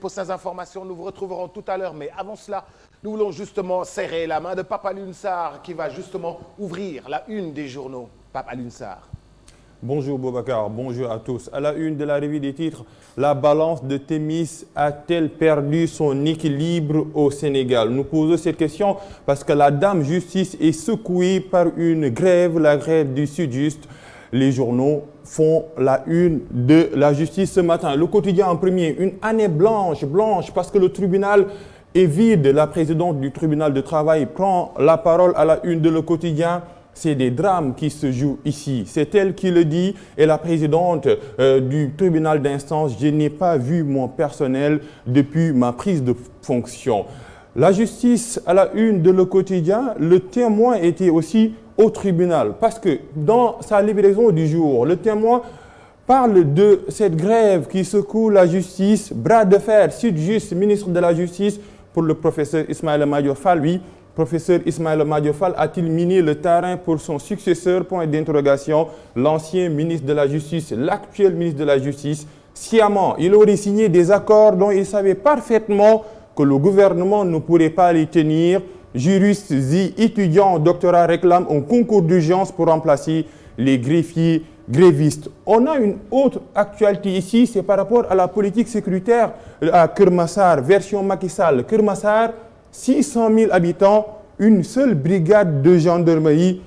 Pour ces informations, nous vous retrouverons tout à l'heure. Mais avant cela, nous voulons justement serrer la main de Pape Alioune Sarr qui va justement ouvrir la une des journaux. Pape Alioune Sarr. Bonjour Boubacar, bonjour à tous. À la une de la revue des titres, la balance de Thémis a-t-elle perdu son équilibre au Sénégal? Nous posons cette question parce que la dame justice est secouée par une grève, la grève du Sud-Just. Les journaux font la une de la justice ce matin. Le quotidien en premier, une année blanche parce que le tribunal est vide. La présidente du tribunal de travail prend la parole à la une de Le Quotidien. C'est des drames qui se jouent ici. C'est elle qui le dit et la présidente du tribunal d'instance. Je n'ai pas vu mon personnel depuis ma prise de fonction. La justice à la une de Le Quotidien, le témoin était aussi au tribunal parce que dans sa livraison du jour, le témoin parle de cette grève qui secoue la justice, bras de fer, Sud-Just, ministre de la Justice pour le professeur Ismaïla Madior Fall. Oui, professeur Ismaïla Madior Fall a-t-il miné le terrain pour son successeur? Point d'interrogation. L'ancien ministre de la Justice, l'actuel ministre de la Justice, sciemment, il aurait signé des accords dont il savait parfaitement que le gouvernement ne pourrait pas les tenir. Juristes et étudiants doctorat réclament un concours d'urgence pour remplacer les greffiers grévistes. On a une autre actualité ici, c'est par rapport à la politique sécuritaire à Keur Massar, version Macky Sall. Keur Massar, 600 000 habitants, une seule brigade de gendarmerie.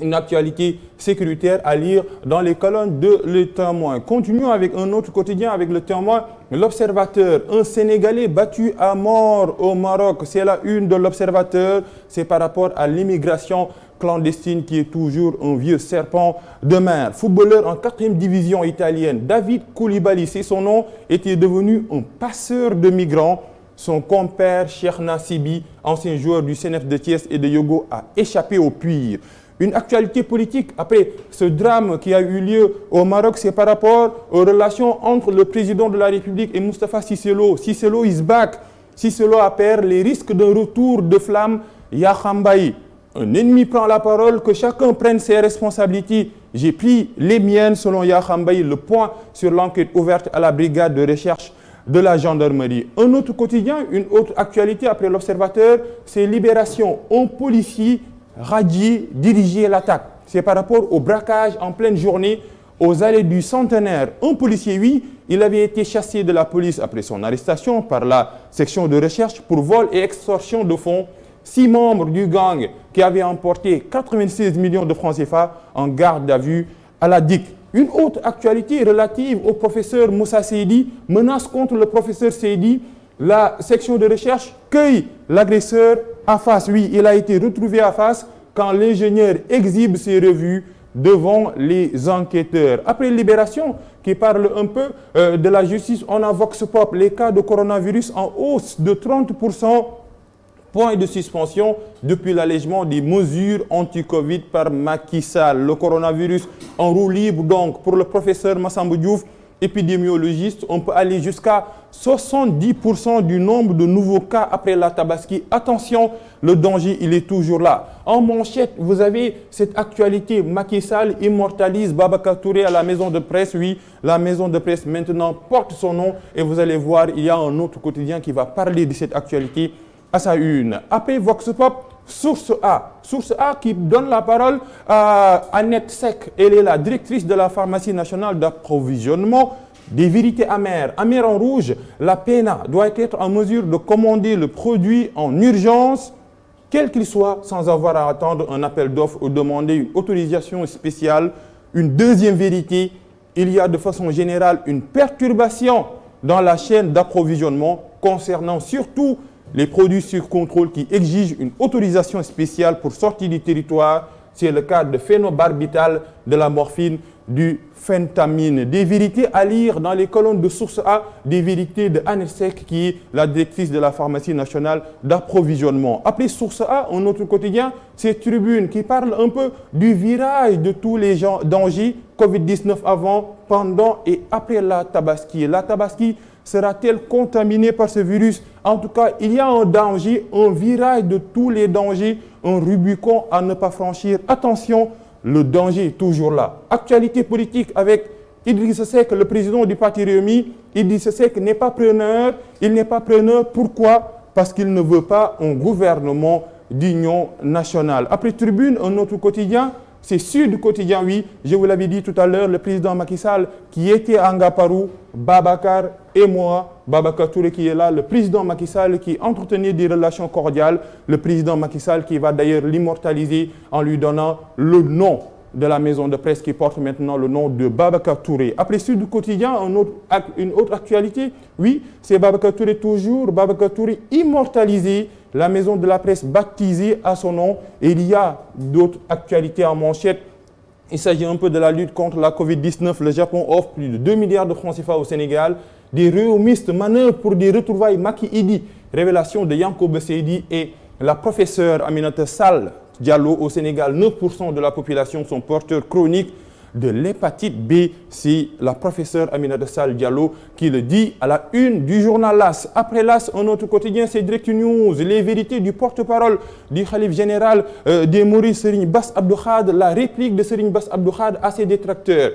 Une actualité sécuritaire à lire dans les colonnes de Le Témoin. Continuons avec un autre quotidien, avec Le Témoin. L'Observateur, un Sénégalais battu à mort au Maroc. C'est la une de l'Observateur. C'est par rapport à l'immigration clandestine qui est toujours un vieux serpent de mer. Footballeur en 4e division italienne, David Koulibaly, c'est son nom, était devenu un passeur de migrants. Son compère, Cheikh Nassibi, ancien joueur du CNF de Thiès et de Yogo, a échappé au puits. Une actualité politique après ce drame qui a eu lieu au Maroc, c'est par rapport aux relations entre le président de la République et Moustapha Cissé Lo. Cissé Lo is back. Cissé Lo a peur les risques d'un retour de flamme. Yakham Mbaye. Un ennemi prend la parole, que chacun prenne ses responsabilités. J'ai pris les miennes selon Yakham Mbaye, le point sur l'enquête ouverte à la brigade de recherche de la gendarmerie. Un autre quotidien, une autre actualité après l'Observateur, c'est Libération. Un policier radié dirigeait l'attaque. C'est par rapport au braquage en pleine journée aux allées du Centenaire. Un policier, oui, il avait été chassé de la police après son arrestation par la section de recherche pour vol et extorsion de fonds. 6 membres du gang qui avaient emporté 96 millions de francs CFA en garde à vue à la DIC. Une autre actualité relative au professeur Moussa Seydi, menace contre le professeur Seydi. La section de recherche cueille l'agresseur à face. Oui, il a été retrouvé à face quand l'ingénieur exhibe ses revues devant les enquêteurs. Après Libération, qui parle un peu de la justice, on a Vox Pop, les cas de coronavirus en hausse de 30%. Point de suspension depuis l'allègement des mesures anti-Covid par Macky Sall. Le coronavirus en roue libre donc pour le professeur Massamba Diouf, épidémiologiste, on peut aller jusqu'à 70% du nombre de nouveaux cas après la Tabaski. Attention, le danger, il est toujours là. En manchette, vous avez cette actualité. Macky Sall immortalise Babacar Touré à la maison de presse. Oui, la maison de presse maintenant porte son nom et vous allez voir, il y a un autre quotidien qui va parler de cette actualité à sa une. Après Vox Pop, Source A. Source A qui donne la parole à Annette Seck. Elle est la directrice de la pharmacie nationale d'approvisionnement. Des vérités amères. Amères en rouge, la PNA doit être en mesure de commander le produit en urgence, quel qu'il soit, sans avoir à attendre un appel d'offres ou demander une autorisation spéciale. Une deuxième vérité, il y a de façon générale une perturbation dans la chaîne d'approvisionnement concernant surtout les produits sur contrôle qui exigent une autorisation spéciale pour sortir du territoire. C'est le cas de phénobarbital, de la morphine, du phentamine. Des vérités à lire dans les colonnes de Source A, des vérités de Annette Seck qui est la directrice de la pharmacie nationale d'approvisionnement. Après Source A, un autre quotidien, c'est Tribune qui parle un peu du virage de tous les dangers Covid-19 avant, pendant et après la Tabaski. La Tabaski sera-t-elle contaminée par ce virus? En tout cas, il y a un danger, un virage de tous les dangers, un Rubicon à ne pas franchir. Attention, le danger est toujours là. Actualité politique avec Idrissa Seck, le président du parti Rewmi, Idrissa Seck n'est pas preneur. Il n'est pas preneur. Pourquoi? Parce qu'il ne veut pas un gouvernement d'union nationale. Après Tribune, un autre quotidien, c'est Sud Quotidien, oui, je vous l'avais dit tout à l'heure, le président Macky Sall qui était à Ngaparou, Babacar et moi, Babacar Touré qui est là, le président Macky Sall qui entretenait des relations cordiales, le président Macky Sall qui va d'ailleurs l'immortaliser en lui donnant le nom de la maison de presse qui porte maintenant le nom de Babacar Touré. Après Sud Quotidien, une autre actualité, oui, c'est Babacar Touré toujours, Babacar Touré immortalisé, la maison de la presse baptisée à son nom. Et il y a d'autres actualités en manchette. Il s'agit un peu de la lutte contre la Covid-19. Le Japon offre plus de 2 milliards de francs CFA au Sénégal. Des réumistes manœuvrent pour des retrouvailles Macky-Idi. Révélation de Yankoba Seydi et la professeure Aminata Sall Diallo au Sénégal. 9% de la population sont porteurs chroniques de l'hépatite B. C'est la professeure Aminata Sall Diallo qui le dit à la une du journal LAS. Après LAS, un autre quotidien, c'est Direct News. Les vérités du porte-parole du khalife général des Mourides, Serigne Bass Abdou Khadre. La réplique de Serigne Bass Abdou Khadre à ses détracteurs.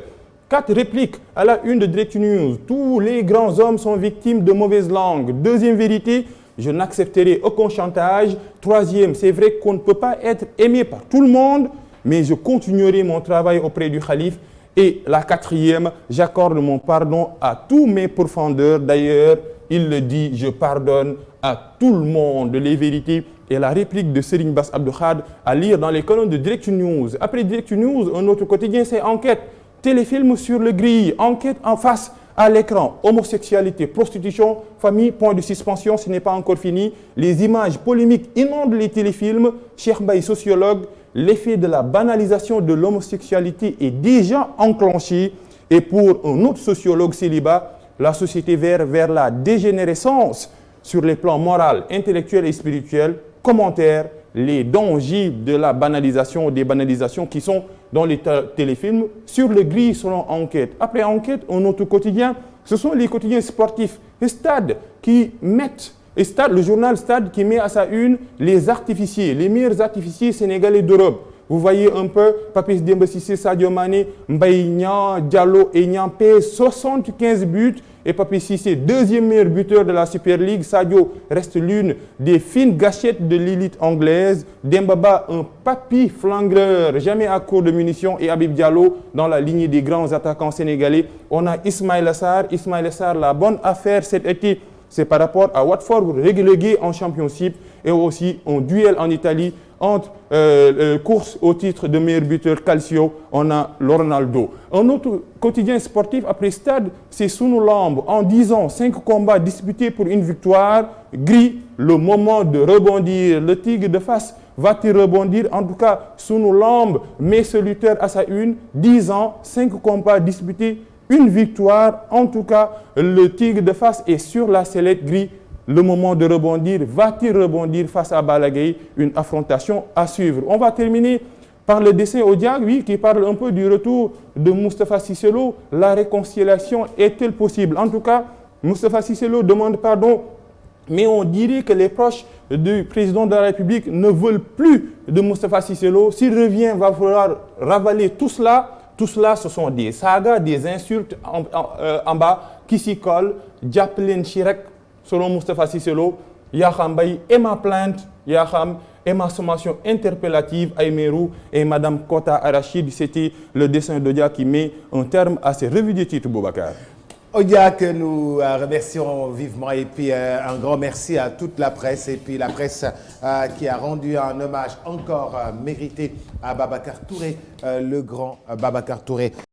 4 répliques à la une de Direct News. Tous les grands hommes sont victimes de mauvaises langues. Deuxième vérité, je n'accepterai aucun chantage. Troisième, c'est vrai qu'on ne peut pas être aimé par tout le monde, mais je continuerai mon travail auprès du khalife. Et la quatrième, j'accorde mon pardon à tous mes pourfendeurs. D'ailleurs, il le dit, je pardonne à tout le monde. Les vérités et la réplique de Serigne Bass Abdou Khadre à lire dans les colonnes de Direct News. Après Direct News, un autre quotidien, c'est Enquête. Téléfilm sur le grille. Enquête en face à l'écran. Homosexualité, prostitution, famille, point de suspension, ce n'est pas encore fini. Les images polémiques inondent les téléfilms. Cheikh Mbaye, sociologue, l'effet de la banalisation de l'homosexualité est déjà enclenché. Et pour un autre sociologue célibat, la société vers la dégénérescence sur les plans moral, intellectuel et spirituel. Commentaire, les dangers de la banalisation, des banalisations qui sont dans les téléfilms sur le grille selon Enquête. Après Enquête, un autre quotidien, ce sont les quotidiens sportifs. Stade qui mettent, Stade, le journal Stade qui met à sa une les artificiers, les meilleurs artificiers sénégalais d'Europe. Vous voyez un peu, Papis Demba Cissé, Sadio Mané, Mbaye Niang, Diallo et Niampé, 75 buts. Et Papis Cissé, deuxième meilleur buteur de la Super League. Sadio reste l'une des fines gâchettes de l'élite anglaise. Dembaba, un papy flangreur, jamais à court de munitions. Et Habib Diallo, dans la lignée des grands attaquants sénégalais. On a Ismaïla Sarr. Ismaïla Sarr, la bonne affaire cet été, c'est par rapport à Watford, relégué en Championship. Et aussi un duel en Italie entre course au titre de meilleur buteur Calcio, on a Ronaldo. Un autre quotidien sportif après Stade, c'est Sunu Lamb. En 10 ans, 5 combats disputés pour une victoire. Gris, le moment de rebondir. Le Tigre de Fass va-t-il rebondir? En tout cas, Sunu Lamb met ce lutteur à sa une. 10 ans, 5 combats disputés, une victoire. En tout cas, le Tigre de Fass est sur la sellette. Gris, le moment de rebondir, va-t-il rebondir face à Balla Gaye? Une affrontation à suivre. On va terminer par le dessin au diable, oui, qui parle un peu du retour de Moustapha Cissé Lo. La réconciliation est-elle possible? En tout cas, Moustapha Cissé Lo demande pardon, mais on dirait que les proches du président de la République ne veulent plus de Moustapha Cissé Lo. S'il revient, il va falloir ravaler tout cela. Tout cela, ce sont des sagas, des insultes en bas qui s'y collent. Diaplen Chirek, selon Moustapha Cissé Lo, Yakham Baye et ma plainte, Yakham et ma sommation interpellative à Emerou et Madame Kota Arachid. C'était le dessin d'Odia qui met un terme à ces revues de titres, Boubacar. Odia, que nous remercions vivement, et puis un grand merci à toute la presse, et puis la presse qui a rendu un hommage encore mérité à Babacar Touré, le grand Babacar Touré.